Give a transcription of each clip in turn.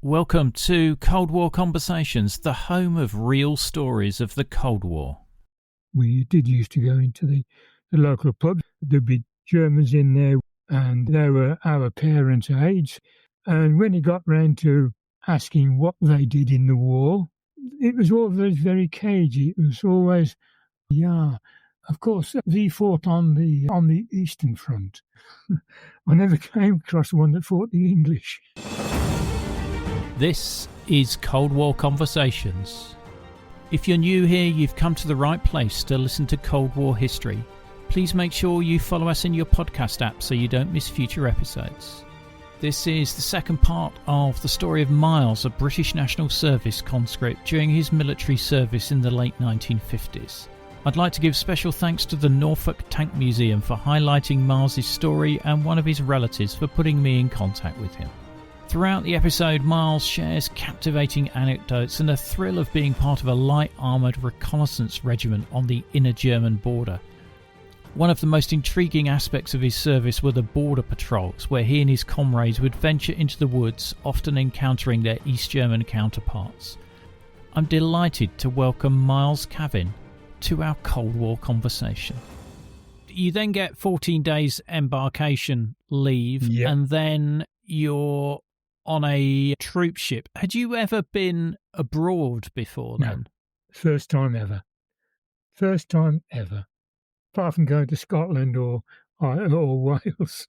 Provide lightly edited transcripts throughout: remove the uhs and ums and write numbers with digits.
Welcome to Cold War Conversations, the home of real stories of the Cold War. We did used to go into the local pub. There'd be Germans in there, and they were our parents' age. And when it got round to asking what they did in the war, it was always very cagey. It was always, of course, we fought on the Eastern Front. I never came across one that fought the English. This is Cold War Conversations. If you're new here, you've come to the right place to listen to Cold War history. Please make sure you follow us in your podcast app so you don't miss future episodes. This is the second part of the story of Miles, a British National Service conscript during his military service in the late 1950s. I'd like to give special thanks to the Norfolk Tank Museum for highlighting Miles' story and one of his relatives for putting me in contact with him. Throughout the episode, Miles shares captivating anecdotes and a thrill of being part of a light armoured reconnaissance regiment on the inner German border. One of the most intriguing aspects of his service were the border patrols, where he and his comrades would venture into the woods, often encountering their East German counterparts. I'm delighted to welcome Miles Cavan to our Cold War conversation. You then get 14 days embarkation leave, and then you're on a troop ship. Had you ever been abroad before then? No. First time ever. Apart from going to Scotland or Wales.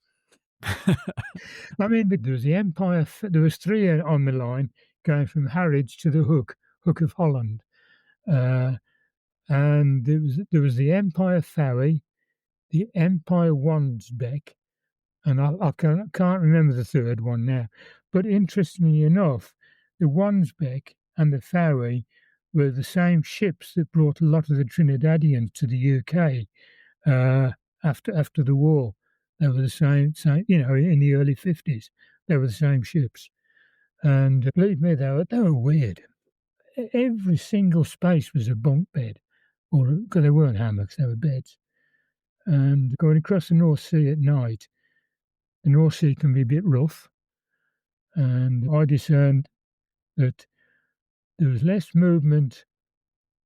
I mean, there was the Empire. There was three on the line going from Harwich to the Hook of Holland, and there was the Empire Ferry, the Empire Wandsbeck, and I can't remember the third one now. But interestingly enough, the Wandsbeck and the Ferry were the same ships that brought a lot of the Trinidadians to the UK after the war. They were the same, in the early 50s. They were the same ships. And believe me, they were weird. Every single space was a bunk bed, because they weren't hammocks, they were beds. And going across the North Sea at night, the North Sea can be a bit rough. And I discerned that there was less movement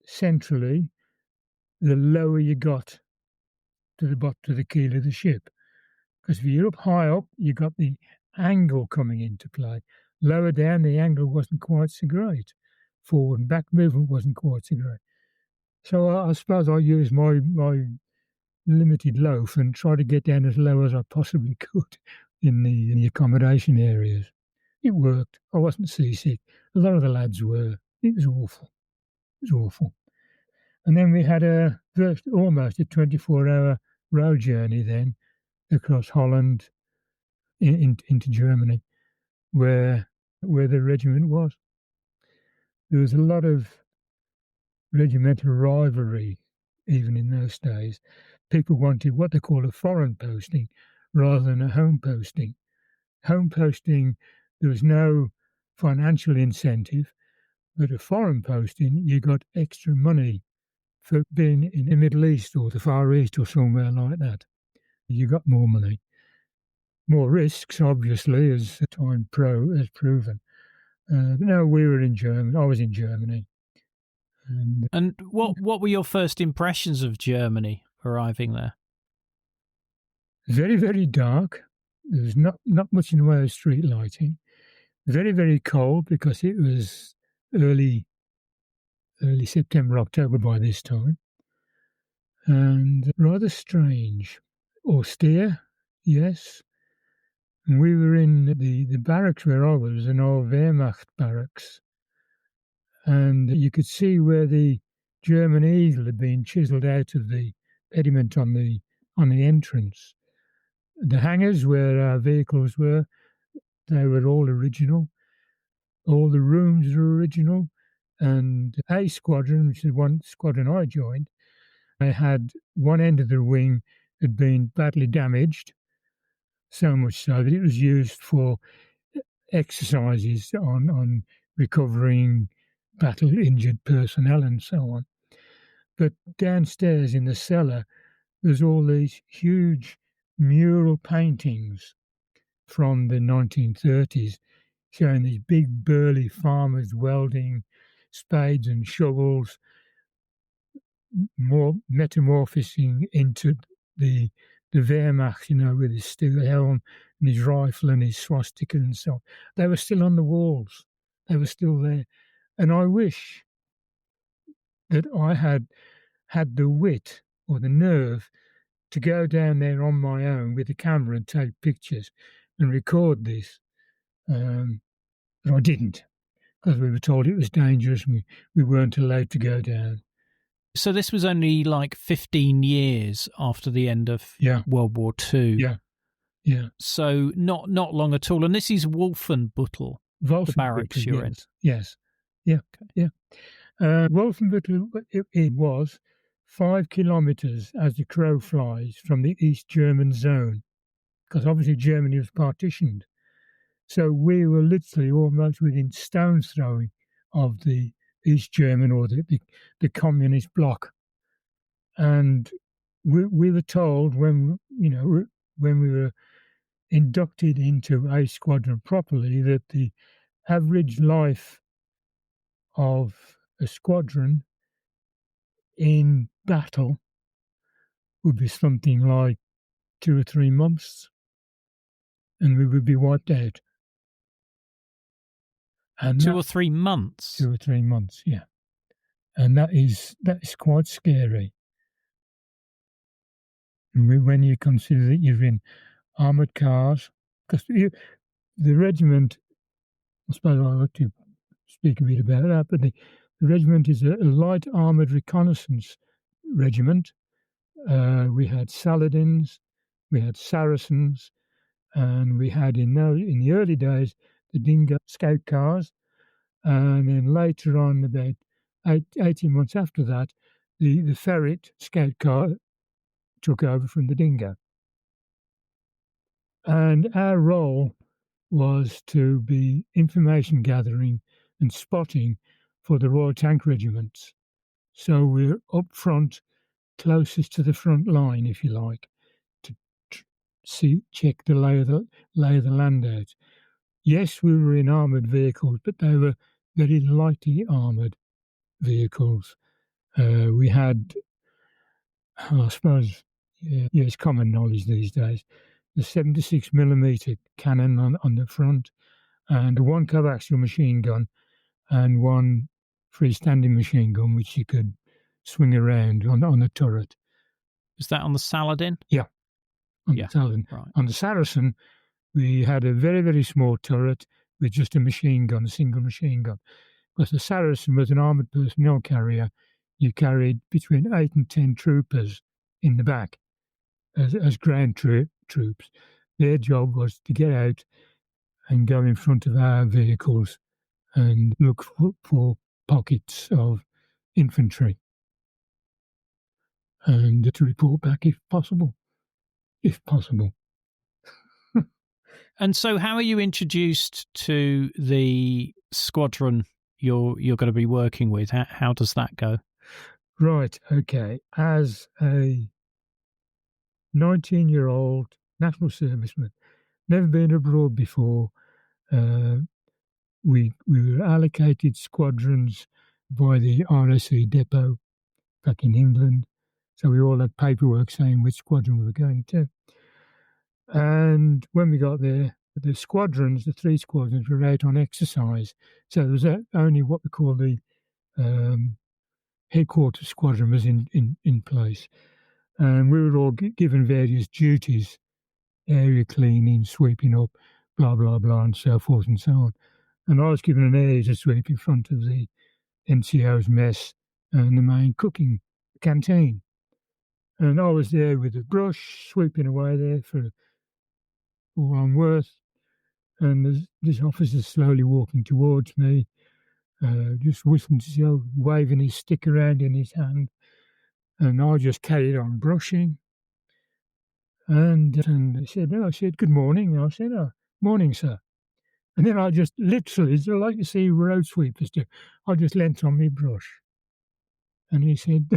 centrally the lower you got to the bottom of the keel of the ship. Because if you're up high up, you got the angle coming into play. Lower down, the angle wasn't quite so great. Forward and back movement wasn't quite so great. So I suppose I used my limited loaf and tried to get down as low as I possibly could in the accommodation areas. It worked. I wasn't seasick. A lot of the lads were. It was awful. And then we had almost a 24-hour road journey then across Holland into Germany, where the regiment was. There was a lot of regimental rivalry even in those days. People wanted what they call a foreign posting rather than a home posting. Home posting, there was no financial incentive, but a foreign posting, you got extra money for being in the Middle East or the Far East or somewhere like that. You got more money. More risks, obviously, as time has proven. But no, we were in Germany. I was in Germany. And what were your first impressions of Germany arriving there? Very, very dark. There was not much in the way of street lighting. Very, very cold because it was early September, October by this time. And rather strange. Austere, yes. And we were in the barracks where I was, an old Wehrmacht barracks. And you could see where the German eagle had been chiselled out of the pediment on the entrance. The hangars where our vehicles were, they were all original. All the rooms were original. And A Squadron, which is one squadron I joined, they had one end of the wing had been badly damaged, so much so that it was used for exercises on recovering battle-injured personnel and so on. But downstairs in the cellar, there's all these huge mural paintings from the 1930s showing these big burly farmers welding spades and shovels, more metamorphosing into the Wehrmacht, with his steel helm and his rifle and his swastika and so on. They were still on the walls. They were still there. And I wish that I had the wit or the nerve to go down there on my own with a camera and take pictures and record this. But I didn't, because we were told it was dangerous and we weren't allowed to go down. So this was only like 15 years after the end of World War II. Yeah. So not long at all. And this is Wolfenbüttel, the barracks you're in. Yes. Yeah. Okay. Yeah. Wolfenbüttel, it was 5 kilometres as the crow flies from the East German zone, because obviously Germany was partitioned. So we were literally almost within stone's throw of the East German or the communist bloc. And we were told when we were inducted into a squadron properly that the average life of a squadron in battle would be something like 2 or 3 months, and we would be wiped out. And 2 or 3 months? 2 or 3 months, yeah. And that is quite scary. When you consider that you're in armoured cars, because the regiment, I suppose I'll have to speak a bit about that, but the regiment is a light armoured reconnaissance regiment. We had Saladins, we had Saracens, and we had in the early days the Dingo scout cars, and then later on, about 18 months after that, the Ferret scout car took over from the Dingo. And our role was to be information gathering and spotting for the Royal Tank Regiments. So we're up front, closest to the front line, if you like, to check the lay of the land out. Yes, we were in armoured vehicles, but they were very lightly armoured vehicles. We had, I suppose, it's common knowledge these days, the 76mm cannon on the front, and one coaxial machine gun, and one freestanding machine gun, which you could swing around on the turret. Is that on the Saladin? Yeah, on the Saladin. Right. On the Saracen, we had a very, very small turret with just a machine gun, a single machine gun. Because the Saracen was an armoured personnel carrier, you carried between 8 and 10 troopers in the back as ground troops. Their job was to get out and go in front of our vehicles and look for pockets of infantry and to report back if possible. And so how are you introduced to the squadron you're going to be working with? How does that go? Right, okay. As a 19-year-old national serviceman, never been abroad before, we were allocated squadrons by the RSE depot back in England. So we all had paperwork saying which squadron we were going to. And when we got there, the 3 squadrons were out on exercise. So there was only what we call the headquarters squadron was in place. And we were all given various duties, area cleaning, sweeping up, blah, blah, blah, and so forth and so on. And I was given an area to sweep in front of the NCO's mess and the main cooking canteen. And I was there with a brush, sweeping away there for all I'm worth. And this officer slowly walking towards me, just whistling, waving his stick around in his hand. And I just carried on brushing. And I said, good morning. And I said, morning, sir. And then I just literally, like you see road sweepers do, I just leant on my brush. And he said,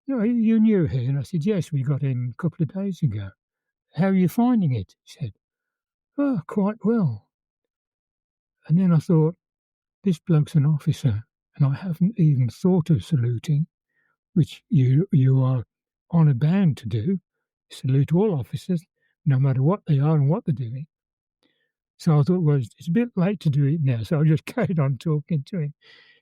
you new here? And I said, yes, we got in a couple of days ago. How are you finding it? He said, oh, quite well. And then I thought, this bloke's an officer, and I haven't even thought of saluting, which you are honour bound to do. Salute all officers, no matter what they are and what they're doing. So I thought, well, it's a bit late to do it now, so I just carried on talking to him.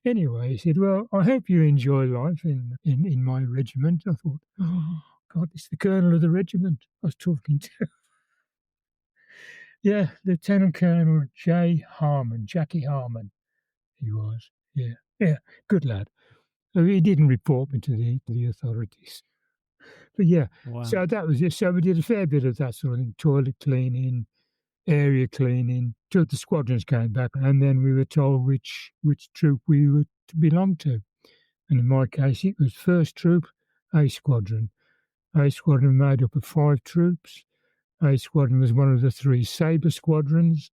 Anyway, he said, well, I hope you enjoy life in my regiment. I thought, oh, God, it's the colonel of the regiment I was talking to. Yeah, Lieutenant Colonel Jackie Harmon, he was. Yeah, good lad. So he didn't report me to the authorities. But yeah, Wow. so that was it. So we did a fair bit of that sort of thing, toilet cleaning, area cleaning, till the squadrons came back, and then we were told which troop we were to belong to. And in my case, it was 1st Troop, A Squadron. A Squadron made up of 5 troops. A Squadron was one of the 3 Sabre Squadrons.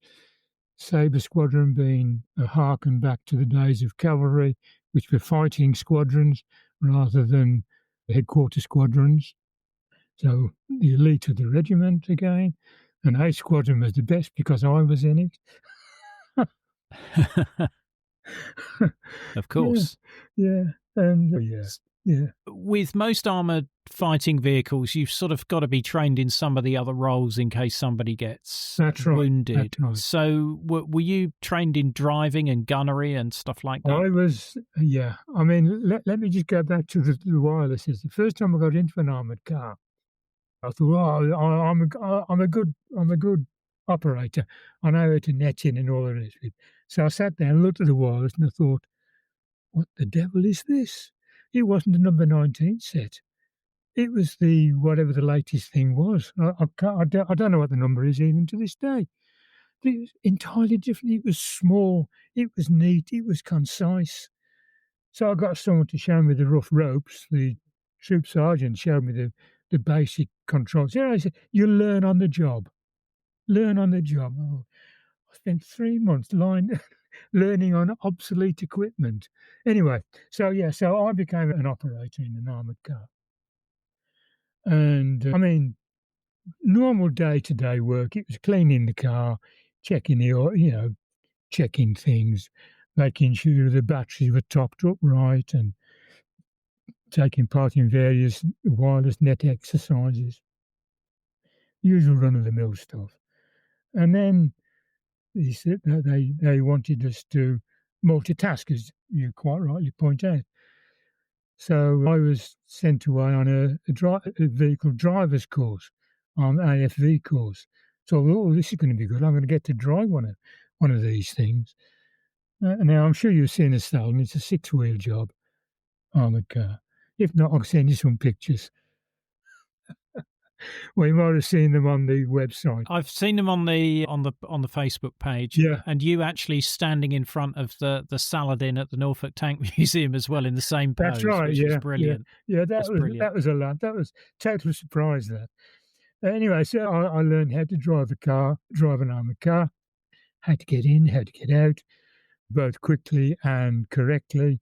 Sabre Squadron being a harken back to the days of cavalry, which were fighting squadrons rather than headquarter squadrons. So the elite of the regiment again. And A Squadron was the best because I was in it. Of course. Yeah. And yeah. With most armoured fighting vehicles, you've sort of got to be trained in some of the other roles in case somebody gets wounded. That's right. So were you trained in driving and gunnery and stuff like that? I was, yeah. I mean, let me just go back to the wirelesses. The first time I got into an armoured car, I thought, oh, I'm a good operator. I know how to net in and all the rest of it. So I sat down and looked at the wireless and I thought, what the devil is this? It wasn't a number 19 set. It was the whatever the latest thing was. I don't know what the number is even to this day. It was entirely different. It was small. It was neat. It was concise. So I got someone to show me the rough ropes. The troop sergeant showed me the basic controls. Yeah, I said, you learn on the job. Learn on the job. Oh, I spent 3 months learning on obsolete equipment. Anyway, so I became an operator in an armoured car. And I mean, normal day-to-day work, it was cleaning the car, checking the oil, checking things, making sure the batteries were topped up right, and taking part in various wireless net exercises, usual run-of-the-mill stuff. And then he said that they wanted us to multitask, as you quite rightly point out. So I was sent away on a vehicle driver's course, on AFV course. So, this is going to be good. I'm going to get to drive one of these things. Now, I'm sure you've seen a Saladin. It's a 6-wheel job, armoured car. If not, I'll send you some pictures. Well, you might have seen them on the website. I've seen them on the Facebook page. Yeah. And you actually standing in front of the Saladin at the Norfolk Tank Museum as well in the same pose. That's right. Which was brilliant. Yeah, that was a lot. That was total surprise. That. Anyway, so I learned how to drive an armoured car, how to get in, how to get out, both quickly and correctly.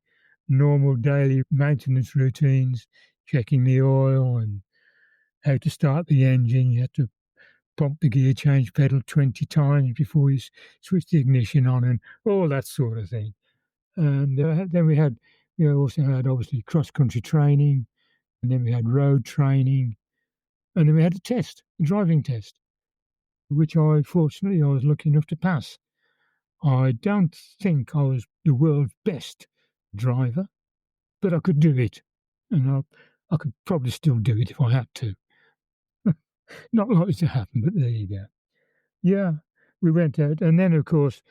Normal daily maintenance routines, checking the oil and how to start the engine. You had to pump the gear change pedal 20 times before you switch the ignition on and all that sort of thing. And then we also had obviously cross-country training, and then we had road training, and then we had a driving test, which fortunately I was lucky enough to pass. I don't think I was the world's best driver, but I could do it, and I could probably still do it if I had to. Not likely to happen, but there you go. Yeah, we went out, and then, of course,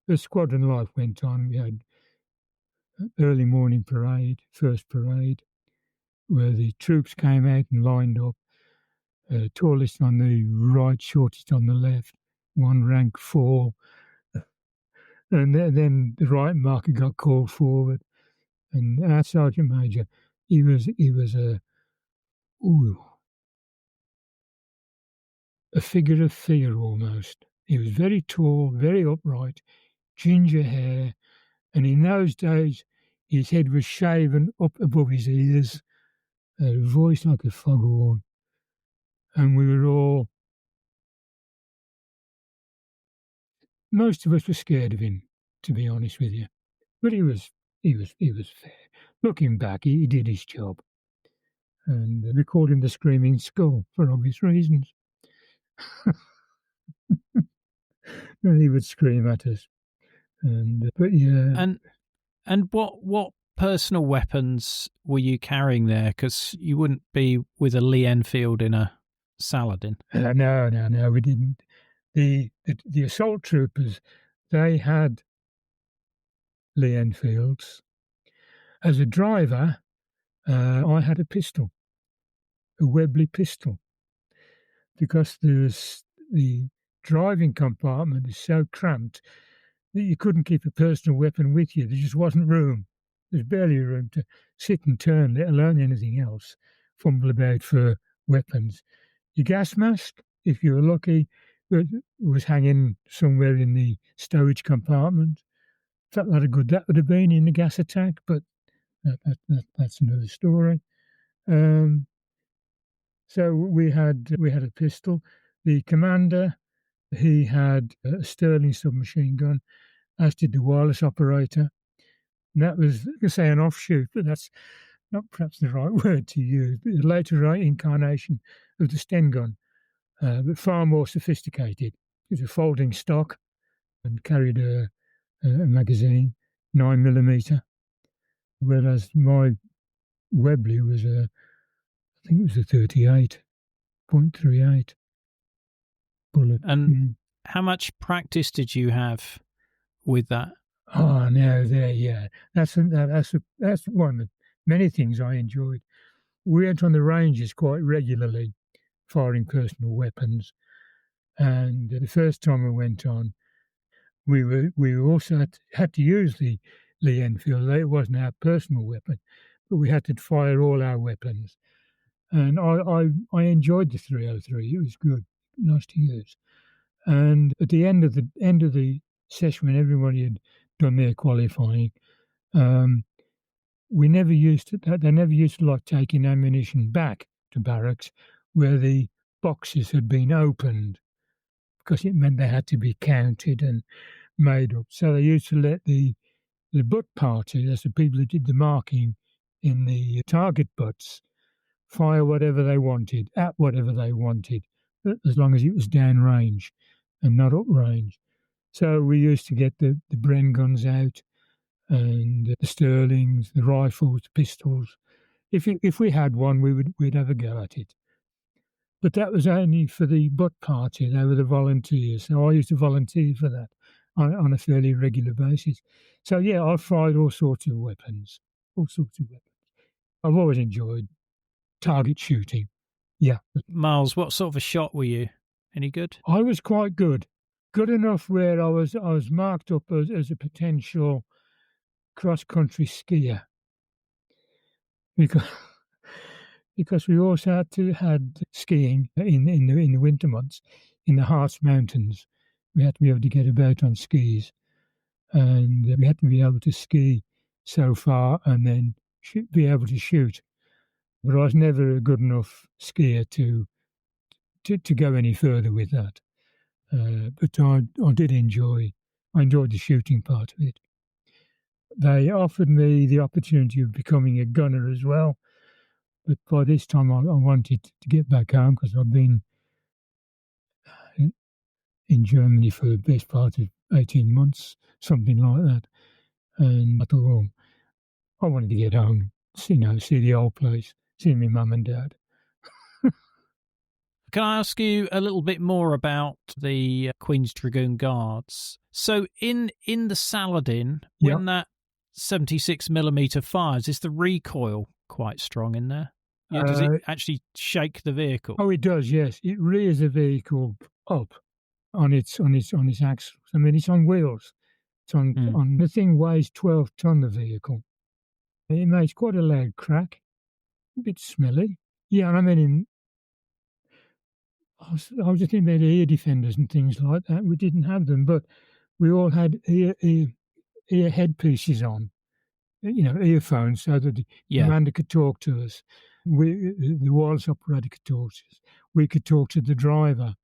the squadron life went on. We had early morning parade, first parade, where the troops came out and lined up, tallest on the right, shortest on the left, one rank 4. And then the right marker got called forward, and our sergeant major, he was a figure of fear almost. He was very tall, very upright, ginger hair, and in those days his head was shaven up above his ears, a voice like a foghorn, and most of us were scared of him. to be honest with you. But he was fair. Looking back, he did his job. And we called him the Screaming Skull for obvious reasons. And he would scream at us. But yeah. And what personal weapons were you carrying there? Because you wouldn't be with a Lee Enfield in a Saladin. No, we didn't. The assault troopers, they had Lee Enfields. As a driver, I had a pistol, a Webley pistol, because the driving compartment is so cramped that you couldn't keep a personal weapon with you. There just wasn't room. There's barely room to sit and turn, let alone anything else, fumble about for weapons. Your gas mask, if you were lucky, was hanging somewhere in the stowage compartment. Felt like a good that would have been in the gas attack, but that's another story. So we had a pistol. The commander, he had a Sterling submachine gun, as did the wireless operator. And that was, I could say, an offshoot, but that's not perhaps the right word to use, but a later incarnation of the Sten gun, but far more sophisticated. It was a folding stock and carried a magazine, 9mm, whereas my Webley was I think it was a 38.38 bullet. And how much practice did you have with that? Oh, no, yeah. That's one of the many things I enjoyed. We went on the ranges quite regularly, firing personal weapons. And the first time we went on, we also had to use the Lee Enfield. It wasn't our personal weapon, but we had to fire all our weapons. And I enjoyed the 303. It was good, nice to use. And at the end of the session, when everybody had done their qualifying, we never used to. They never used to like taking ammunition back to barracks where the boxes had been opened, because it meant they had to be counted and made up. So they used to let the butt party, that's the people who did the marking in the target butts, fire whatever they wanted, at whatever they wanted, as long as it was down range and not up range. So we used to get the Bren guns out and the Sterlings, the rifles, the pistols. If we had one, we'd have a go at it. But that was only for the butt party. They were the volunteers. So I used to volunteer for that on a fairly regular basis. So, yeah, I've fired all sorts of weapons. I've always enjoyed target shooting. Yeah. Miles, what sort of a shot were you? Any good? I was quite good. Good enough where I was marked up as a potential cross-country skier. Because we also had skiing in the winter months in the Harz Mountains. We had to be able to get about on skis, and we had to be able to ski so far and then be able to shoot. But I was never a good enough skier to go any further with that. But I did enjoy the shooting part of it. They offered me the opportunity of becoming a gunner as well. But by this time, I wanted to get back home because I've been in Germany for the best part of 18 months, something like that. And I thought, well, I wanted to get home, see the old place, see my mum and dad. Can I ask you a little bit more about the Queen's Dragoon Guards? So in the Saladin, when that 76mm fires, is the recoil quite strong in there? Yeah, does it actually shake the vehicle? Oh, it does. Yes, it rears the vehicle up on its axles. I mean, it's on wheels. It's on the thing weighs 12 ton. The vehicle. It makes quite a loud crack. A bit smelly. Yeah, and I mean, I was just thinking about ear defenders and things like that. We didn't have them, but we all had ear headpieces on. Earphones, so that the commander could talk to us. The wireless operator could talk to us. We could talk to the driver,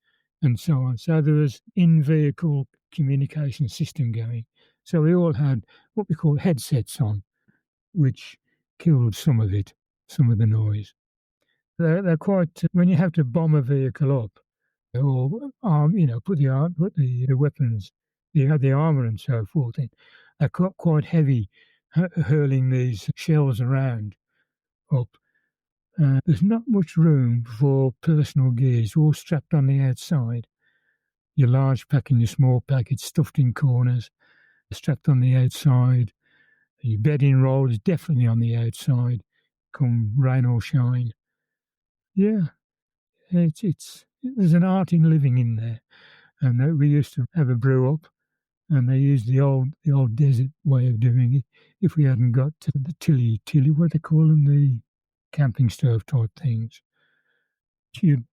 and so on. So there was in-vehicle communication system going. So we all had what we call headsets on, which killed some of it, some of the noise. They're quite, when you have to bomb a vehicle up, or put the weapons, the armor and so forth in, they're quite heavy, hurling these shells around up. There's not much room for personal gears, all strapped on the outside. Your large pack and your small pack, it's stuffed in corners, strapped on the outside. Your bedding roll is definitely on the outside, come rain or shine. Yeah, there's an art in living in there. And we used to have a brew up, and they used the old desert way of doing it. If we hadn't got to the tilly, what do they call them, the camping stove type things, you'd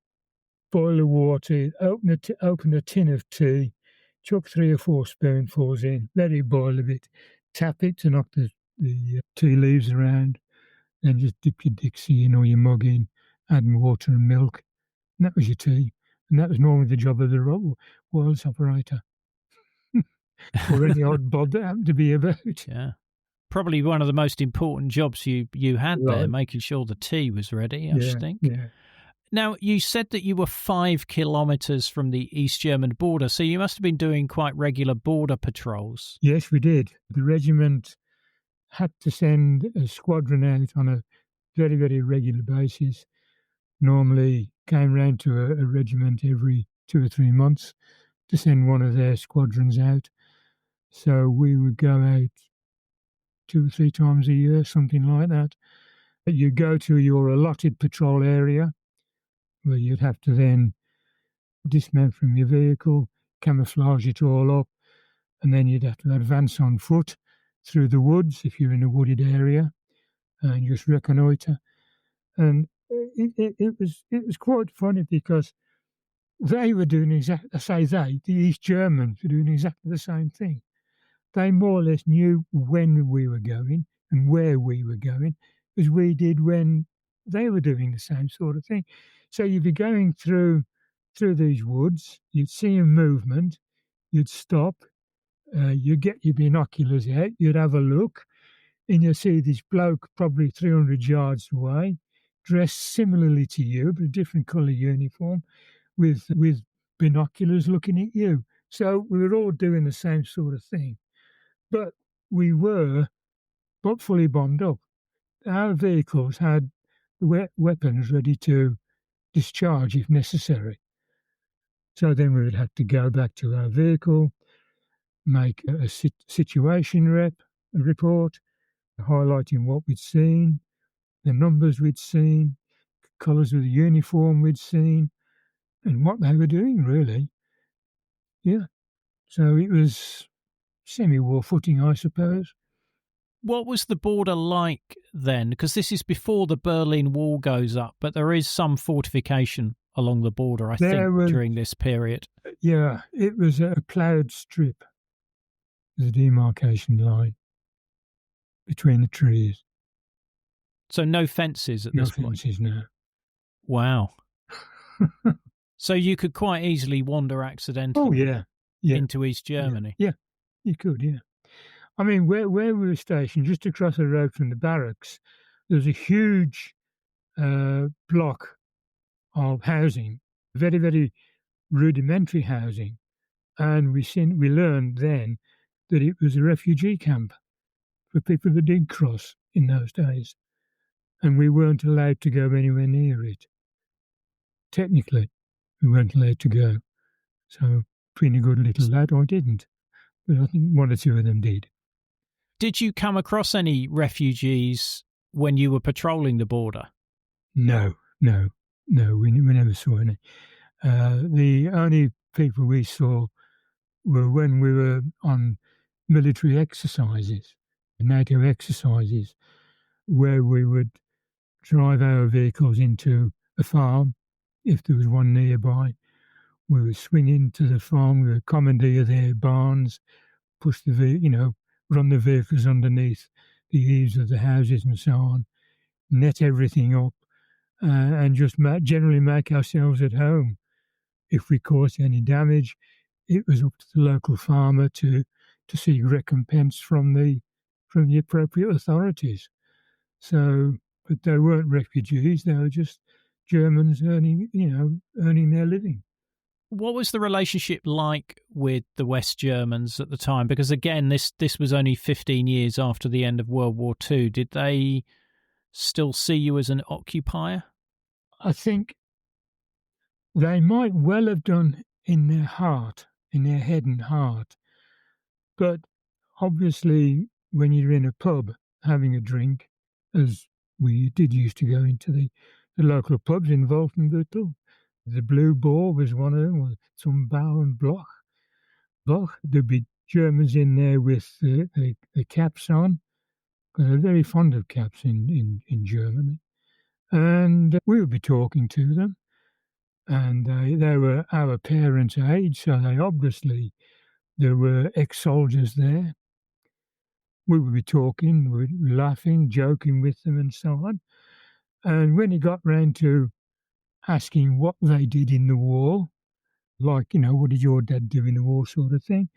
boil the water, open a tin of tea, chuck 3 or 4 spoonfuls in, let it boil a bit, tap it to knock the tea leaves around, then just dip your Dixie in or your mug in, add water and milk, and that was your tea. And that was normally the job of the wireless operator. Or any odd bod that happened to be about. Yeah. Probably one of the most important jobs you had there, making sure the tea was ready, I think. Yeah. Now, you said that you were 5 kilometres from the East German border, so you must have been doing quite regular border patrols. Yes, we did. The regiment had to send a squadron out on a very, very regular basis. Normally came round to a regiment every 2 or 3 months to send one of their squadrons out. So we would go out 2 or 3 times a year, something like that. You go to your allotted patrol area, where you'd have to then dismount from your vehicle, camouflage it all up, and then you'd have to advance on foot through the woods if you're in a wooded area, and just reconnoitre. And it was quite funny because they were doing the East Germans were doing exactly the same thing. They more or less knew when we were going and where we were going, as we did when they were doing the same sort of thing. So you'd be going through these woods, you'd see a movement, you'd stop, you'd get your binoculars out, you'd have a look, and you'll see this bloke probably 300 yards away, dressed similarly to you, but a different colour uniform, with binoculars looking at you. So we were all doing the same sort of thing. But we were not fully bombed up. Our vehicles had weapons ready to discharge if necessary. So then we would have to go back to our vehicle, make a situation report, highlighting what we'd seen, the numbers we'd seen, colours of the uniform we'd seen, and what they were doing, really. Yeah. So it was semi-war footing, I suppose. What was the border like then? Because this is before the Berlin Wall goes up, but there is some fortification along the border, I think, during this period. Yeah, it was a ploughed strip, the demarcation line between the trees. So no fences at this point? No fences, no. Wow. So you could quite easily wander accidentally into East Germany? Yeah, you could, yeah. I mean, where we were stationed, just across the road from the barracks, there was a huge block of housing, very, very rudimentary housing. And we learned then that it was a refugee camp for people that did cross in those days. And we weren't allowed to go anywhere near it. Technically, we weren't allowed to go. So, being a good little lad, I didn't. But I think 1 or 2 of them did. Did you come across any refugees when you were patrolling the border? No, we never saw any. The only people we saw were when we were on military exercises, NATO exercises, where we would drive our vehicles into a farm, if there was one nearby. We would swing into the farm, we would commandeer their barns, push run the vehicles underneath the eaves of the houses and so on, net everything up, and just generally make ourselves at home. If we caused any damage, it was up to the local farmer to to seek recompense from the appropriate authorities. So, but they weren't refugees; they were just Germans earning their living. What was the relationship like with the West Germans at the time? Because again, this was only 15 years after the end of World War II. Did they still see you as an occupier? I think they might well have done in their heart, in their head and heart. But obviously, when you're in a pub having a drink, as we did used to go into the local pubs in Wolfenbüttel, the Blue Boar was one of them, or some Bau and Bloch. There'd be Germans in there with the caps on, because they're very fond of caps in Germany. And we would be talking to them, and they were our parents' age, so there were ex-soldiers there. We would be talking, we'd be laughing, joking with them and so on. And when it got round to asking what they did in the war, like, what did your dad do in the war sort of thing,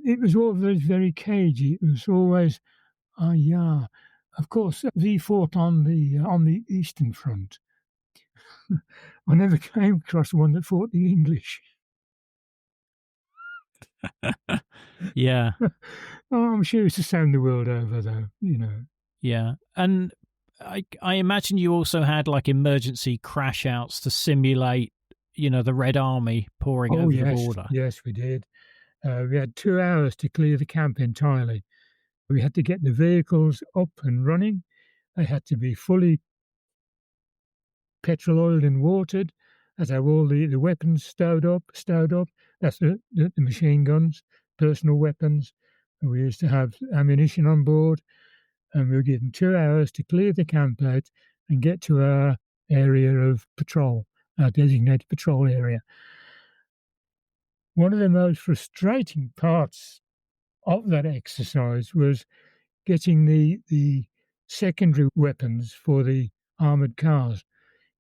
it was always very cagey. It was always, oh, yeah, of course, we fought on the Eastern Front. I never came across one that fought the English. Yeah. Oh, I'm sure it's the same the world over, though, Yeah. And I imagine you also had like emergency crash outs to simulate, the Red Army pouring over the border. Yes, we did. We had 2 hours to clear the camp entirely. We had to get the vehicles up and running. They had to be fully petrol oiled and watered. Had to have all the weapons stowed up. That's the machine guns, personal weapons. And we used to have ammunition on board. And we were given 2 hours to clear the camp out and get to our area of patrol, our designated patrol area. One of the most frustrating parts of that exercise was getting the secondary weapons for the armoured cars,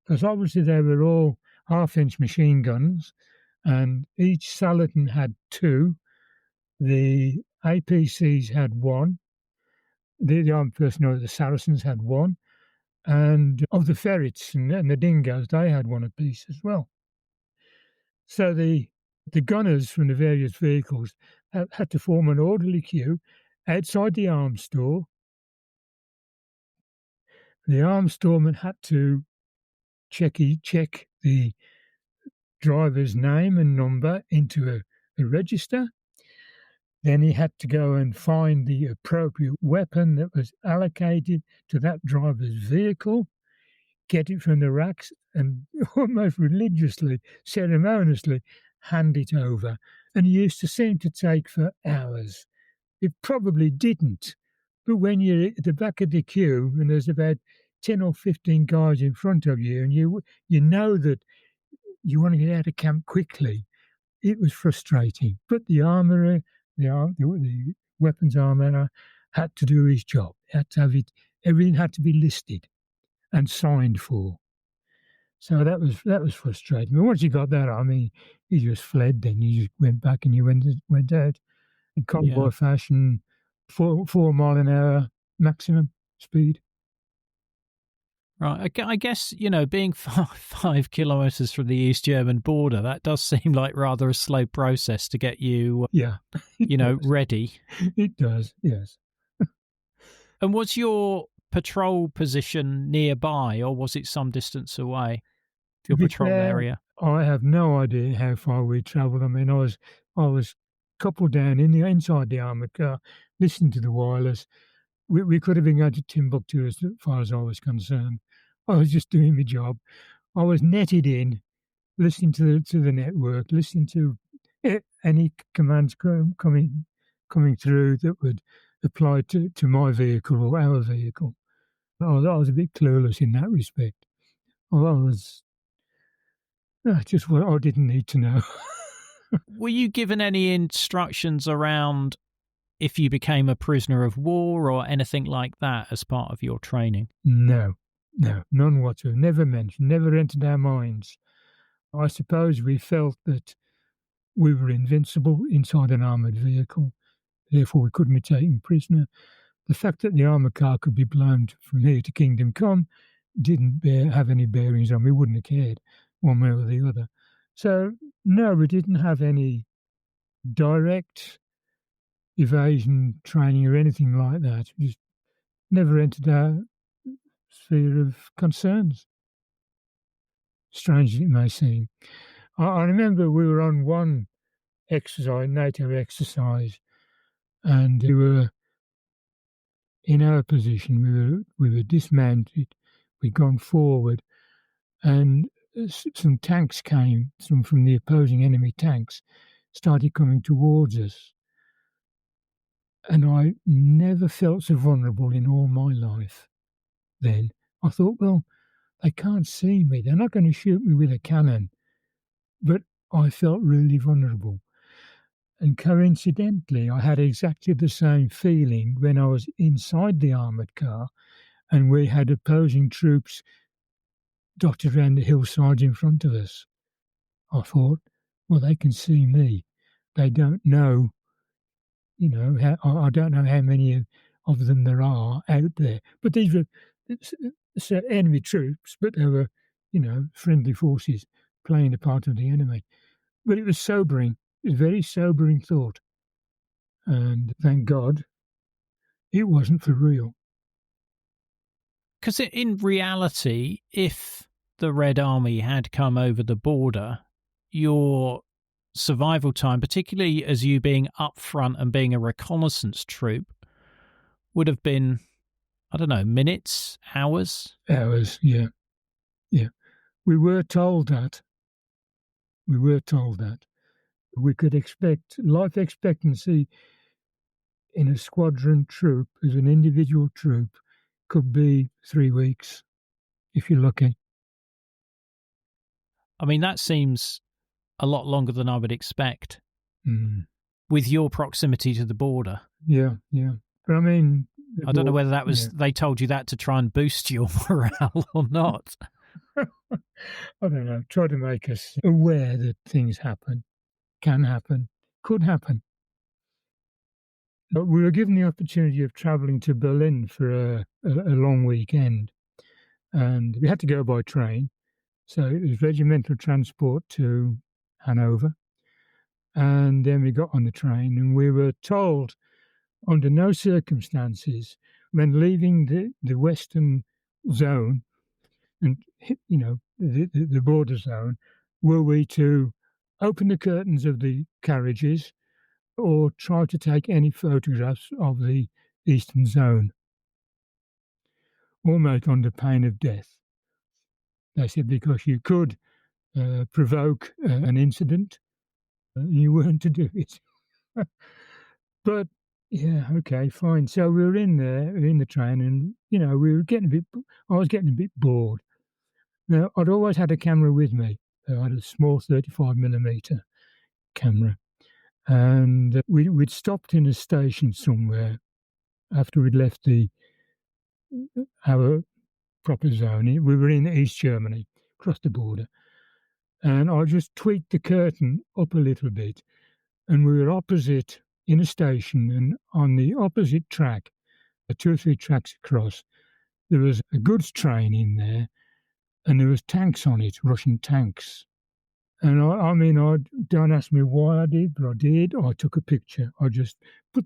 because obviously they were all half-inch machine guns, and each Saladin had 2. The APCs had 1. The armed personnel, the Saracens, had 1, and of the ferrets and the dingoes, they had 1 apiece as well. So the gunners from the various vehicles had to form an orderly queue outside the arms store. The arms storeman had to check the driver's name and number into a register. Then he had to go and find the appropriate weapon that was allocated to that driver's vehicle, get it from the racks, and almost religiously, ceremoniously hand it over. And it used to seem to take for hours. It probably didn't. But when you're at the back of the queue and there's about 10 or 15 guys in front of you, and you know that you want to get out of camp quickly, it was frustrating. But the armourer, the weapons armourer, had to do his job. He had to have it. Everything had to be listed and signed for. So that was frustrating. But once you got that, you just fled. Then you just went back and you went out in convoy fashion, 4 mile an hour maximum speed. Right. I guess, being 5 kilometres from the East German border, that does seem like rather a slow process to get you, ready. It does, yes. And was your patrol position nearby, or was it some distance away, your patrol area? I have no idea how far we travelled. I was coupled down inside the armoured car, listening to the wireless. We could have been going to Timbuktu as far as I was concerned. I was just doing my job. I was netted in, listening to the network, listening to any commands coming through that would apply to my vehicle or our vehicle. I was a bit clueless in that respect. I was just what I didn't need to know. Were you given any instructions around if you became a prisoner of war or anything like that as part of your training? No, none whatsoever. Never mentioned, never entered our minds. I suppose we felt that we were invincible inside an armoured vehicle. therefore we couldn't be taken prisoner. The fact that the armoured car could be blown from here to Kingdom Come didn't have any bearings on me, wouldn't have cared one way or the other. So, no, we didn't have any direct evasion training or anything like that. We just never entered our sphere of concerns, strange as it may seem. I remember we were on one exercise, NATO exercise, and we were in our position. We were dismounted. We'd gone forward, and some tanks came, some from the opposing enemy tanks, started coming towards us. And I never felt so vulnerable in all my life then. I thought, well, they can't see me. They're not going to shoot me with a cannon. But I felt really vulnerable. And coincidentally, I had exactly the same feeling when I was inside the armoured car and we had opposing troops dotted around the hillsides in front of us. I thought, well, they can see me. They don't know, I don't know how many of them there are out there. But these were enemy troops, but they were, friendly forces playing the part of the enemy. But it was sobering. It was a very sobering thought. And thank God it wasn't for real. Because in reality, if the Red Army had come over the border, your survival time, particularly as you being up front and being a reconnaissance troop, would have been, I don't know, minutes, hours? Hours, yeah. Yeah. We were told that. We could expect life expectancy in a squadron troop, as an individual troop, could be 3 weeks, if you're lucky. I mean, that seems a lot longer than I would expect with your proximity to the border. Yeah. But I mean... I don't know whether that was they told you that to try and boost your morale or not. I don't know. Try to make us aware that things happen, can happen, could happen. But we were given the opportunity of travelling to Berlin for a long weekend, and we had to go by train. So it was regimental transport to Hanover, and then we got on the train, and we were told under no circumstances when leaving the Western zone and, the border zone, were we to open the curtains of the carriages or try to take any photographs of the Eastern zone, almost under pain of death. They said because you could provoke an incident, you weren't to do it. But yeah, okay, fine. So we were in the train, and we were I was getting a bit bored. Now, I'd always had a camera with me. I had a small 35mm camera, and we'd stopped in a station somewhere after we'd left our proper zone. We were in East Germany, across the border, and I just tweaked the curtain up a little bit, and we were opposite in a station, and on the opposite track, 2 or 3 tracks across, there was a goods train in there, and there was tanks on it, Russian tanks. And I don't ask me why I did, but I did. I took a picture. I just put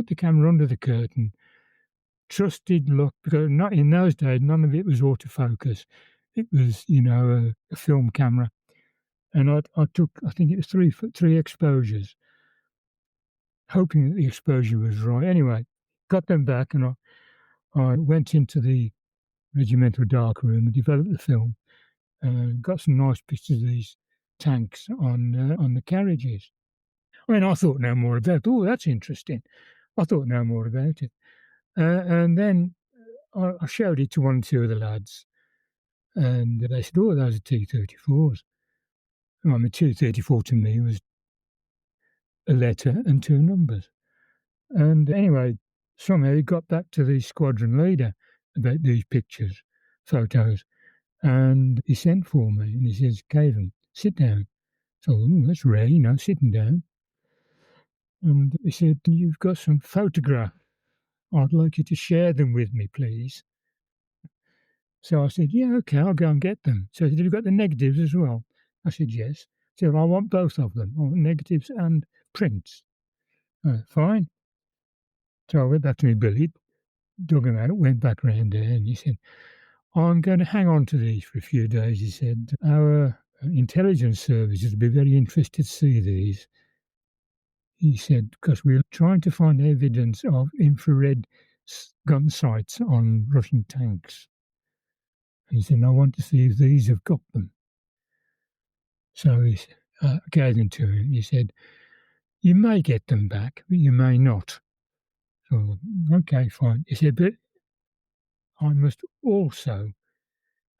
the camera under the curtain, trusted luck, because not in those days, none of it was autofocus. It was, a film camera. And I took, I think it was three exposures, hoping that the exposure was right. Anyway, got them back, and I went into the regimental darkroom and developed the film. Got some nice pictures of these tanks on the carriages. I mean, I thought no more about it. Oh, that's interesting. I thought no more about it. And then I showed it to 1 or 2 of the lads, and they said, oh, those are T-34s. I mean, T-34 to me was a letter and 2 numbers. And anyway, somehow he got back to the squadron leader about these photos, and he sent for me, and he says, Caven, sit down. So, that's rare, sitting down. And he said, "You've got some photographs. I'd like you to share them with me, please." So I said, "Yeah, okay, I'll go and get them." So he said, "Have you got the negatives as well?" I said, "Yes." He said, "I want both of them, I want negatives and prints." Fine. So I went back to my billet, dug them out, went back round there, and he said, "I'm going to hang on to these for a few days." He said, "Our intelligence services would be very interested to see these." He said, "Because we're trying to find evidence of infrared gun sights on Russian tanks." He said, "I want to see if these have got them." So he gave them to him. He said, "You may get them back, but you may not." So, okay, fine. He said, "But I must also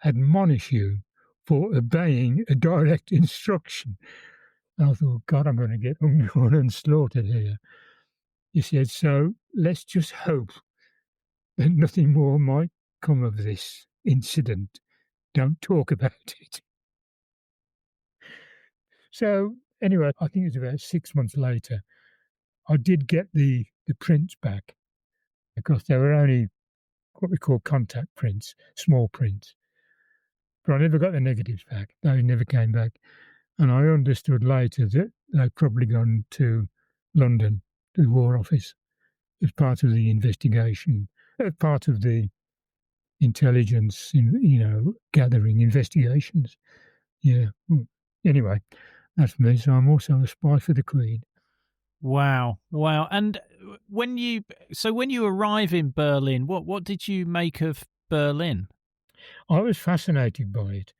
admonish you for obeying a direct instruction." And I thought, God, I'm going to get unborn and slaughtered here. He said, "So let's just hope that nothing more might come of this incident. Don't talk about it." So anyway, I think it was about 6 months later, I did get the prints back because they were only what we call contact prints, small prints. But I never got the negatives back. Those never came back. And I understood later that they'd probably gone to London, to the War Office, as part of the investigation, as part of the intelligence, gathering investigations. Yeah. Anyway, that's me. So I'm also a spy for the Queen. Wow. And when you arrive in Berlin, what did you make of Berlin? I was fascinated by it.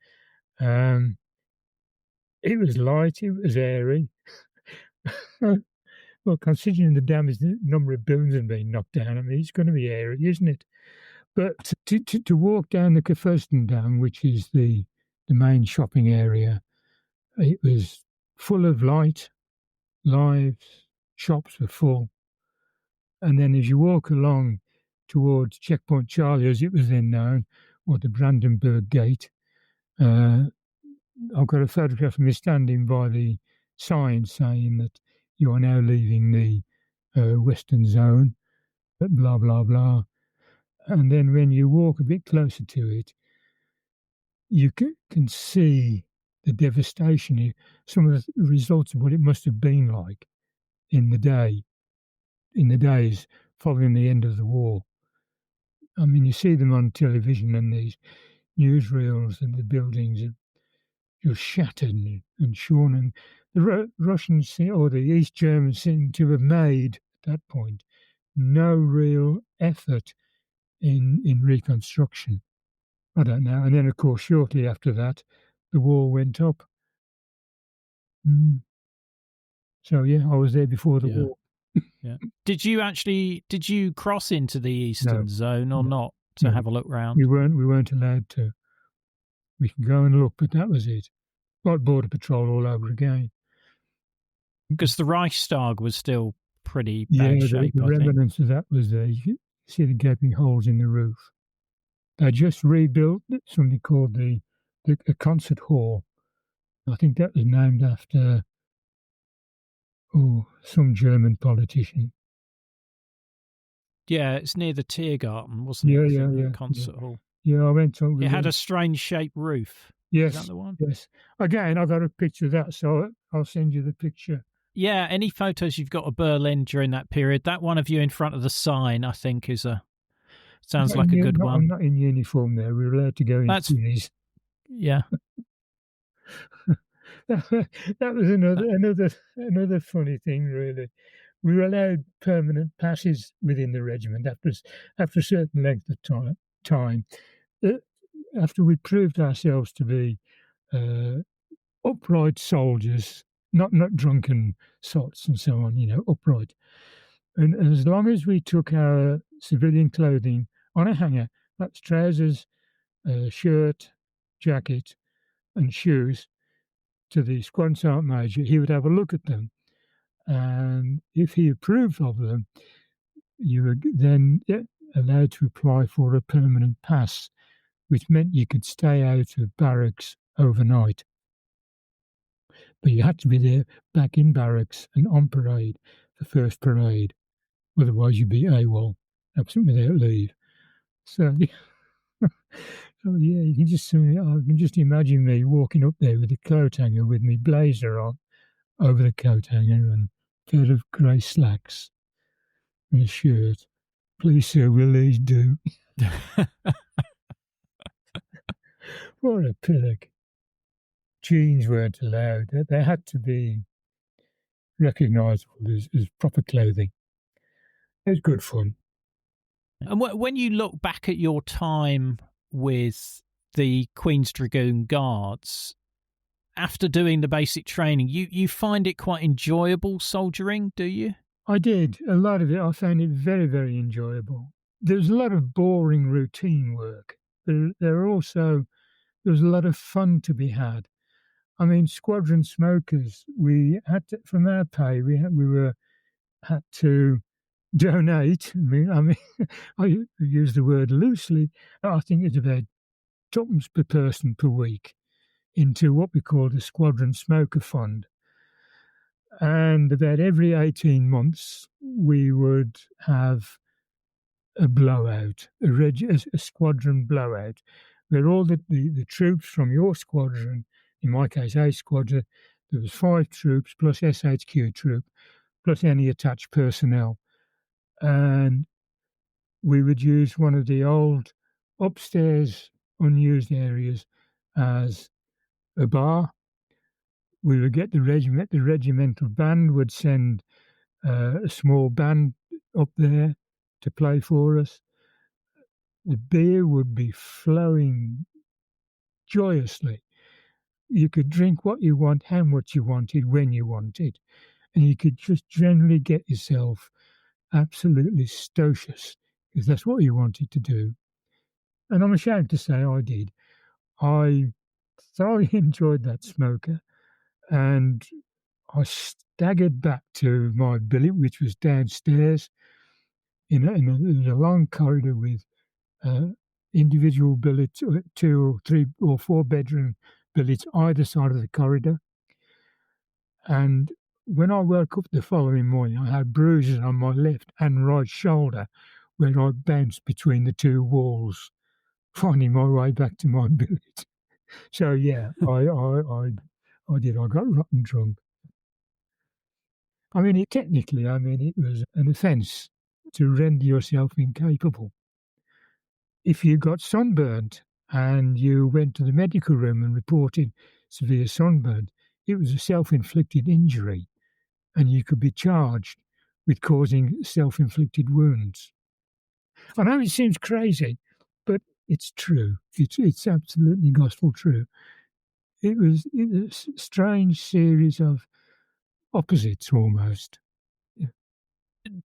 It was light, it was airy. Well, considering the damage, the number of buildings have been knocked down, I mean, it's going to be airy, isn't it? But to walk down the Kurfürstendamm, which is the main shopping area, it was full of light, lives, shops were full. And then as you walk along towards Checkpoint Charlie, as it was then known, or the Brandenburg Gate, I've got a photograph of me standing by the sign saying that you are now leaving the Western Zone, blah, blah, blah. And then when you walk a bit closer to it, you can see the devastation, some of the results of what it must have been like in the days following the end of the war. I mean, you see them on television and these newsreels, and the buildings are just shattered and shorn. And the Russians or the East Germans seem to have made, at that point, no real effort in reconstruction. I don't know. And then, of course, shortly after that, the war went up. So, yeah, I was there before the war. Yeah. Did you cross into the Eastern Zone or not to have a look round? We weren't allowed to. We could go and look, but that was it. Like Border Patrol all over again. Because the Reichstag was still pretty bad shape, the remnants of that was there. You could see the gaping holes in the roof. They just rebuilt something called a concert hall. I think that was named after some German politician. Yeah, it's near the Tiergarten, wasn't it? Yeah. Concert hall. Yeah, I went on. It had a strange shaped roof. Yes, is that the one? Yes. Again, I got a picture of that, so I'll send you the picture. Yeah, any photos you've got of Berlin during that period? That one of you in front of the sign, I think, sounds like a good one. I'm not in uniform there. We're allowed to go in these. Yeah. That was another funny thing, really. We were allowed permanent passes within the regiment after a certain length of time. After we proved ourselves to be upright soldiers, not drunken sots and so on, upright. And as long as we took our civilian clothing on a hanger, that's trousers, shirt, jacket, and shoes, to the squadron sergeant major, he would have a look at them. And if he approved of them, you were then allowed to apply for a permanent pass, which meant you could stay out of barracks overnight. But you had to be there back in barracks and on parade the first parade. Otherwise, you'd be AWOL, absent without leave. So, you can just I can just imagine me walking up there with a coat hanger with my blazer on over the coat hanger and a pair of grey slacks and a shirt. Please, sir, will these do? What a pillock. Jeans weren't allowed. They had to be recognisable as proper clothing. It was good fun. And when you look back at your time with the Queen's Dragoon Guards, after doing the basic training, you find it quite enjoyable soldiering, do you? I did. A lot of it, I found it very, very enjoyable. There was a lot of boring routine work. There was a lot of fun to be had. I mean, squadron smokers, we had to, from our pay, we had to donate. I mean, I use the word loosely. I think it's about £2 per person per week into what we call the Squadron Smoker Fund. And about every 18 months, we would have a blowout, a squadron blowout, where all the troops from your squadron, in my case, A squadron, there was 5 troops plus SHQ troop, plus any attached personnel. And we would use one of the old upstairs unused areas as a bar. We would get the regimental band would send a small band up there to play for us. The beer would be flowing joyously. You could drink what you want, how much you wanted, when you wanted, and you could just generally get yourself absolutely stocious because that's what you wanted to do. And I'm ashamed to say I did. I thoroughly enjoyed that smoker, and I staggered back to my billet, which was downstairs in a long corridor with individual billets, 2 or 3 or 4 bedroom billets either side of the corridor. And when I woke up the following morning, I had bruises on my left and right shoulder where I bounced between the 2 walls, finding my way back to my billet. So yeah, I did. I got rotten drunk. I mean, it was an offence to render yourself incapable. If you got sunburnt and you went to the medical room and reported severe sunburn, it was a self-inflicted injury, and you could be charged with causing self-inflicted wounds. I know it seems crazy, but it's true. It's absolutely gospel true. It was a strange series of opposites almost. Yeah.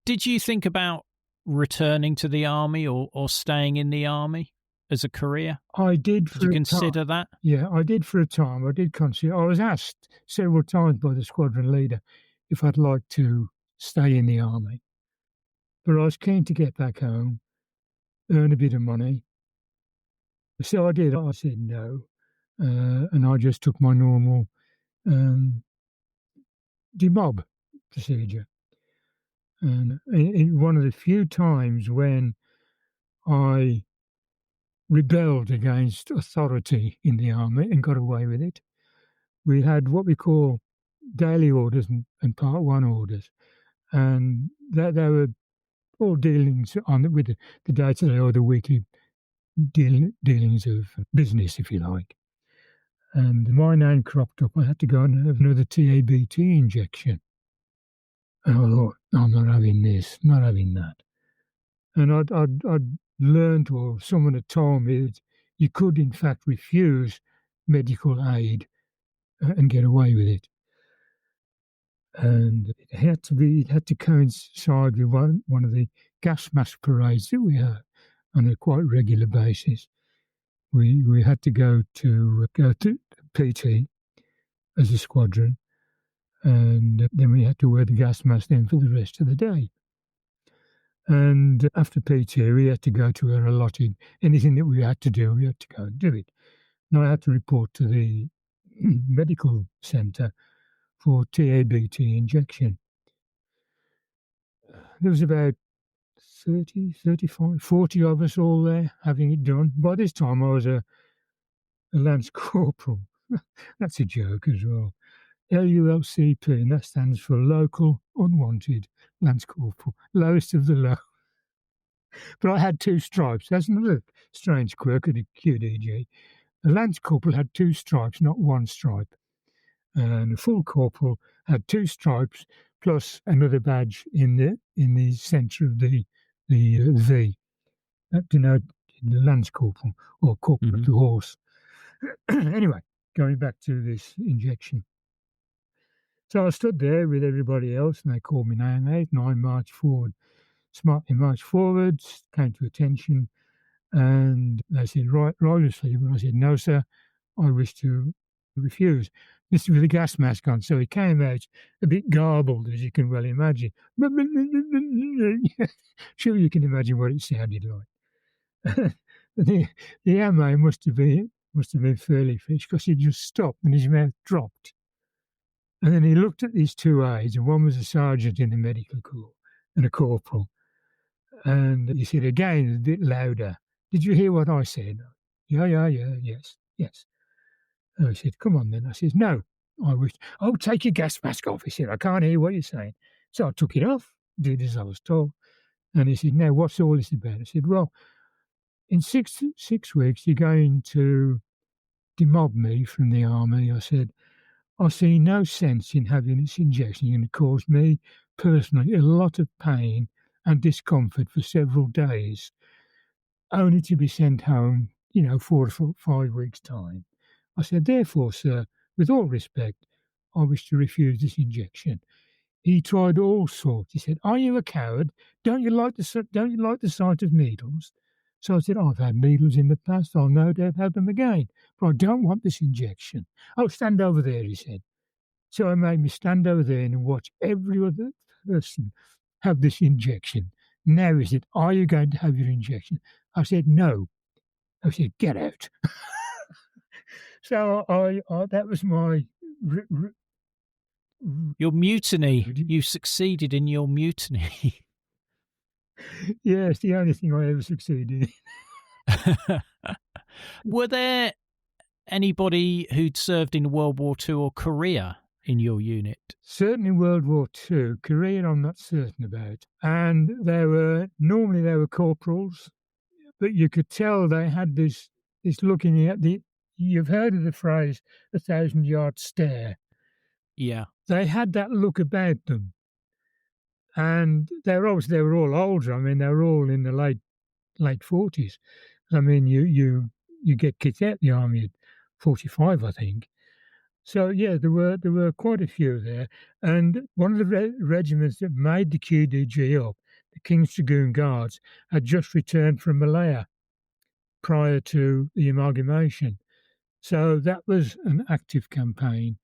Did you think about returning to the army or staying in the army as a career? I did. Did you consider that? Yeah, I did for a time. I did consider. I was asked several times by the squadron leader if I'd like to stay in the army, but I was keen to get back home, earn a bit of money. So I did. I said no, and I just took my normal demob procedure. And one of the few times when I rebelled against authority in the army and got away with it, we had what we call daily orders and Part 1 orders, and they were all dealings with the day-to-day or the weekly dealings of business, if you like. And my name cropped up. I had to go and have another TABT injection. And I thought, I'm not having this, not having that. And I'd learned, or someone had told me, that you could, in fact, refuse medical aid and get away with it. And it had to coincide with one of the gas mask parades that we had on a quite regular basis. We had to go to PT as a squadron, and then we had to wear the gas mask then for the rest of the day. And after PT, we had to go to our allotted, anything that we had to do, we had to go and do it. And I had to report to the medical centre for TABT injection. there was about 30, 35, 40 of us all there having it done. By this time, I was a Lance Corporal. That's a joke as well. LULCP, and that stands for Local Unwanted Lance Corporal, lowest of the low. But I had 2 stripes. That's another strange quirk of the QDG. The Lance Corporal had 2 stripes, not 1 stripe. And the Full Corporal had 2 stripes plus another badge in the centre of the V. That denoted the Lance Corporal or Corporal of the Horse. Anyway, going back to this injection. So I stood there with everybody else, and they called me name out, and I marched forward, smartly marched forward, came to attention, and they said, right, sleeve. And I said, no, sir, I wish to refuse. This with a gas mask on, so he came out a bit garbled, as you can well imagine. Sure, you can imagine what it sounded like. the MA must have been fairly fish, because he just stopped and his mouth dropped. And then he looked at these 2 aides, and one was a sergeant in the medical corps and a corporal. And he said again, a bit louder, did you hear what I said? Yeah, yes. And I said, come on then. I said, no, I wish. Oh, take your gas mask off. He said, I can't hear what you're saying. So I took it off, did as I was told. And he said, now, what's all this about? I said, well, in six weeks, you're going to demob me from the army. I said, I see no sense in having this injection. It's going to cause me personally a lot of pain and discomfort for several days, only to be sent home, 4 to 5 weeks' time. I said, therefore, sir, with all respect, I wish to refuse this injection. He tried all sorts. He said, are you a coward? Don't you like the sight of needles? So I said, I've had needles in the past. I'll no doubt have them again, but I don't want this injection. Oh, stand over there, he said. So I made me stand over there and watch every other person have this injection. Now, he said, are you going to have your injection? I said, no. I said, get out. So I that was my... Your mutiny. You succeeded in your mutiny. Yeah, it's the only thing I ever succeeded in. Were there anybody who'd served in World War II or Korea in your unit? Certainly World War II. Korea, I'm not certain about. And normally there were corporals, but you could tell they had this looking at you've heard of the phrase 1,000-yard stare. Yeah. They had that look about them. And they were all older. I mean, they were all in the late 40s. I mean, you get kicked out the army at 45, I think. So yeah, there were quite a few there. And one of the regiments that made the QDG up, the King's Dragoon Guards, had just returned from Malaya prior to the amalgamation. So that was an active campaign.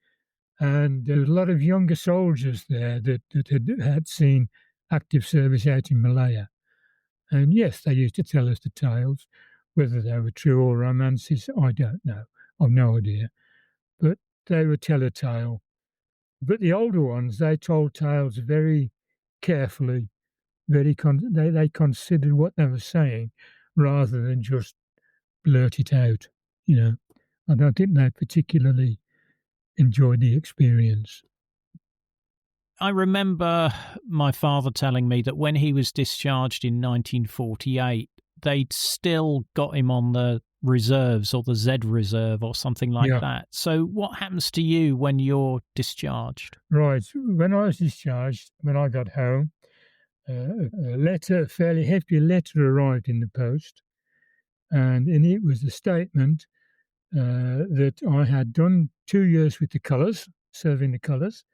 And there was a lot of younger soldiers there that had seen active service out in Malaya. And yes, they used to tell us the tales. Whether they were true or romances, I don't know. I've no idea. But they would tell a tale. But the older ones, they told tales very carefully. They considered what they were saying rather than just blurt it out. I don't think they particularly enjoyed the experience. I remember my father telling me that when he was discharged in 1948, they'd still got him on the reserves or the Z Reserve or something like that. So what happens to you when you're discharged? Right. When I was discharged, when I got home, a fairly hefty letter arrived in the post, and in it was a statement that I had done 2 years with the colours, serving the colours.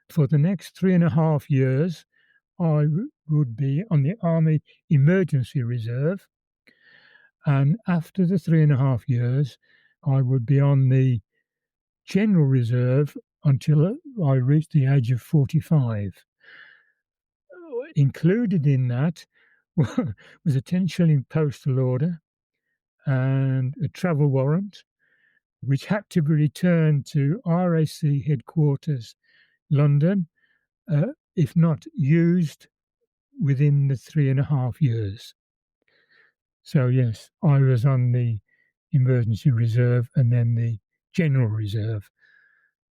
For the next 3.5 years, I would be on the Army Emergency Reserve. And after the 3.5 years, I would be on the General Reserve until I reached the age of 45. Included in that was a 10-shilling postal order and a travel warrant, which had to be returned to RAC headquarters, London, if not used within the 3.5 years. So, yes, I was on the emergency reserve and then the general reserve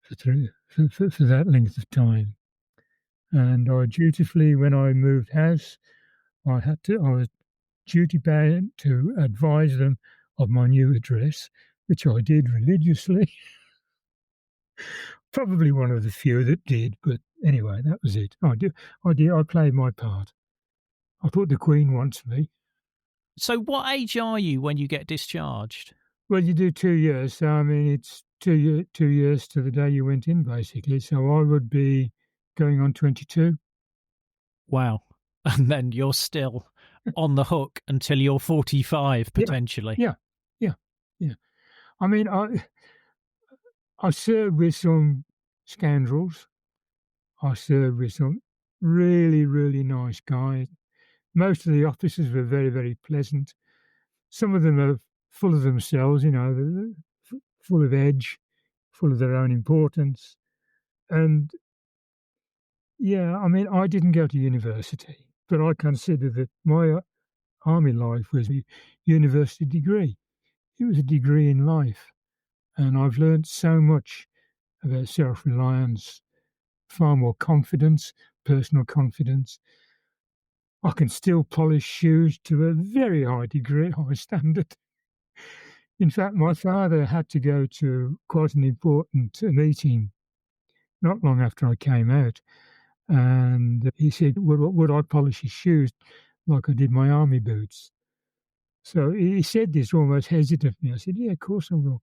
for that length of time. And I dutifully, when I moved house, I was duty bound to advise them of my new address, which I did religiously. Probably one of the few that did, but anyway, that was it. I played my part. I thought the Queen wants me. So what age are you when you get discharged? Well, you do 2 years, so I mean it's 2 years to the day you went in, basically. So I would be going on 22. Wow. And then you're still on the hook until you're 45, potentially. Yeah. I mean, I served with some scoundrels. I served with some really, really nice guys. Most of the officers were very, very pleasant. Some of them are full of themselves, they're full of edge, full of their own importance. And yeah, I mean, I didn't go to university, but I consider that my army life was a university degree. It was a degree in life. And I've learned so much about self-reliance, far more confidence, personal confidence. I can still polish shoes to a very high degree, high standard. In fact, my father had to go to quite an important meeting not long after I came out. And he said, would I polish his shoes like I did my army boots? So he said this almost hesitantly. I said, yeah, of course I will.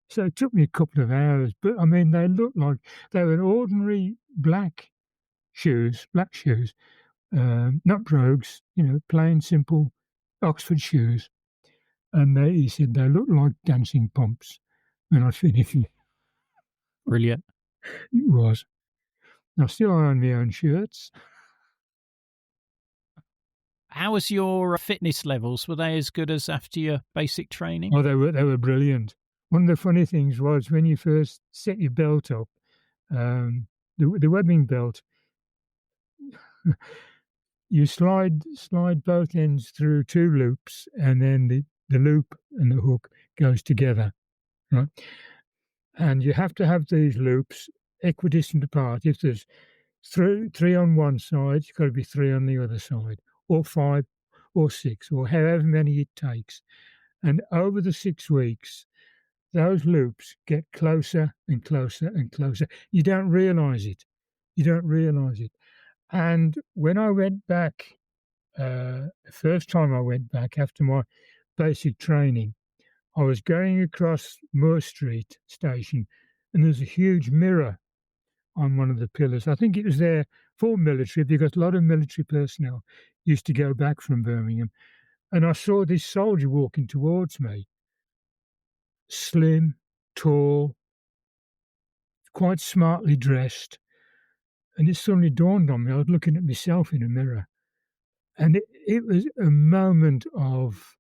So it took me a couple of hours, but I mean, they looked like they were ordinary black shoes, not brogues, plain, simple Oxford shoes. And he said they looked like dancing pumps when I finished. Brilliant. It was. I still own my own shirts. How was your fitness levels? Were they as good as after your basic training? Oh, they were brilliant. One of the funny things was when you first set your belt up, the webbing belt, you slide both ends through 2 loops, and then the loop and the hook goes together, right? And you have to have these loops equidistant apart. If there's three on one side, it's got to be 3 on the other side, or 5, or 6, or however many it takes. And over the 6 weeks, those loops get closer and closer and closer. You don't realise it. And when I went back, the first time I went back after my basic training, I was going across Moore Street station, and there's a huge mirror on one of the pillars. I think it was there for military, because a lot of military personnel used to go back from Birmingham. And I saw this soldier walking towards me, slim, tall, quite smartly dressed. And it suddenly dawned on me, I was looking at myself in a mirror. And it was a moment of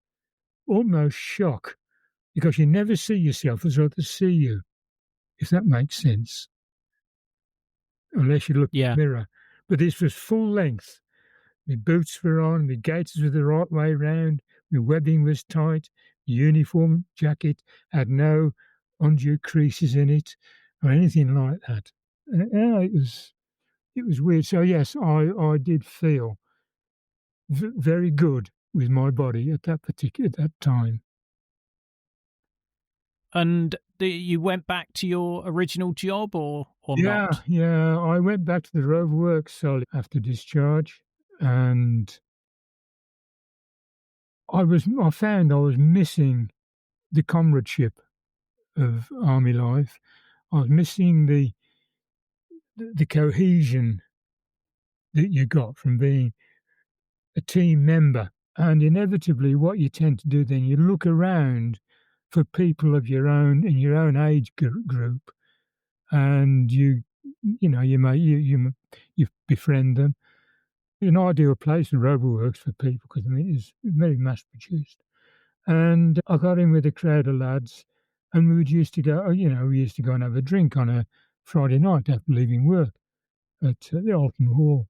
almost shock, because you never see yourself as others see you, if that makes sense, unless you look in the mirror. But this was full length. My boots were on, my gaiters were the right way round, my webbing was tight, the uniform jacket had no undue creases in it or anything like that. It was weird. So yes, I did feel very good with my body at that time. And you went back to your original job or not? Yeah. I went back to the Rover Works after discharge, and I found I was missing the comradeship of army life. I was missing the cohesion that you got from being a team member. And inevitably, what you tend to do then, you look around for people of your own in your own age group, and you befriend them. An ideal place in Rover Works for people, because I mean it's very mass produced. And I got in with a crowd of lads, and we used to go and have a drink on a Friday night after leaving work at the Alton Hall.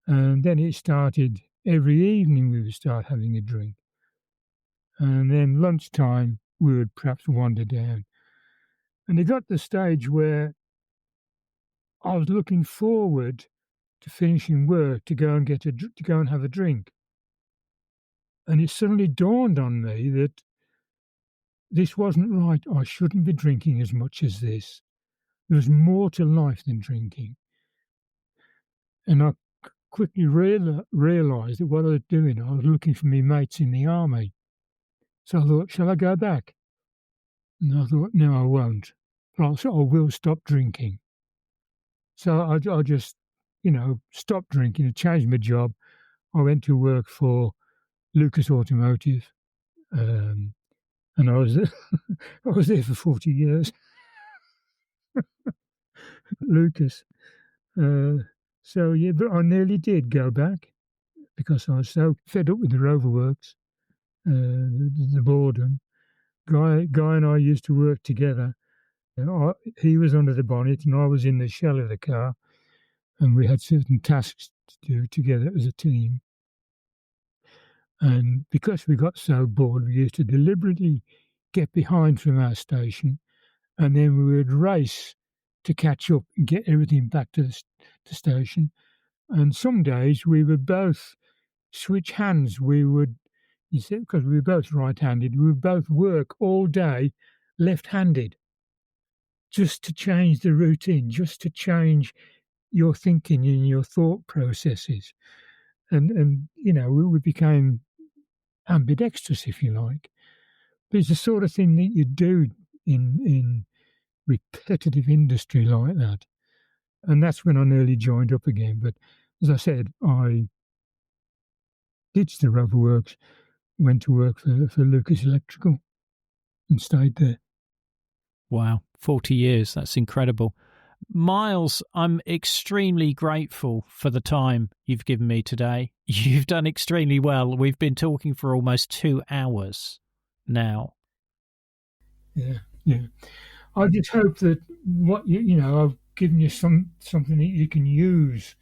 And then it started every evening we would start having a drink. And then lunchtime we would perhaps wander down. And it got to the stage where I was looking forward to finishing work to go and have a drink. And it suddenly dawned on me that this wasn't right. I shouldn't be drinking as much as this. There was more to life than drinking. And I quickly realised that what I was doing, I was looking for my mates in the army. So I thought, shall I go back? And I thought, no, I won't. But I will stop drinking. So I just, stopped drinking. I changed my job. I went to work for Lucas Automotive, and I was I was there for 40 years. Lucas. So yeah, but I nearly did go back because I was so fed up with the Rover Works, the boredom. Guy and I used to work together. He was under the bonnet and I was in the shell of the car, and we had certain tasks to do together as a team. And because we got so bored, we used to deliberately get behind from our station, and then we would race to catch up and get everything back to the station. And some days we would both switch hands. Because we were both right-handed, we would both work all day left-handed, just to change the routine, just to change your thinking and your thought processes. And we became ambidextrous, if you like. But it's the sort of thing that you do in repetitive industry like that. And that's when I nearly joined up again. But as I said, I ditched the Rover Works, went to work for Lucas Electrical and stayed there. Wow, 40 years. That's incredible. Miles, I'm extremely grateful for the time you've given me today. You've done extremely well. We've been talking for almost 2 hours now. Yeah. I just hope that I've given you something that you can use.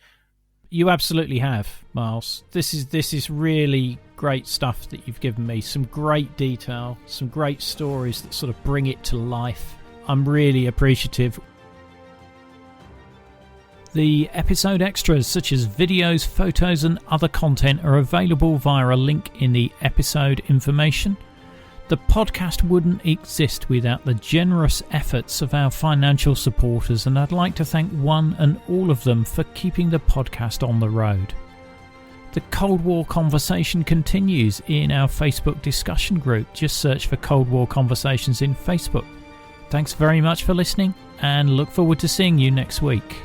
You absolutely have, Miles. This is really great stuff that you've given me. Some great detail, some great stories that sort of bring it to life. I'm really appreciative. The episode extras, such as videos, photos and other content, are available via a link in the episode information. The podcast wouldn't exist without the generous efforts of our financial supporters, and I'd like to thank one and all of them for keeping the podcast on the road. The Cold War conversation continues in our Facebook discussion group. Just search for Cold War Conversations in Facebook. Thanks very much for listening, and look forward to seeing you next week.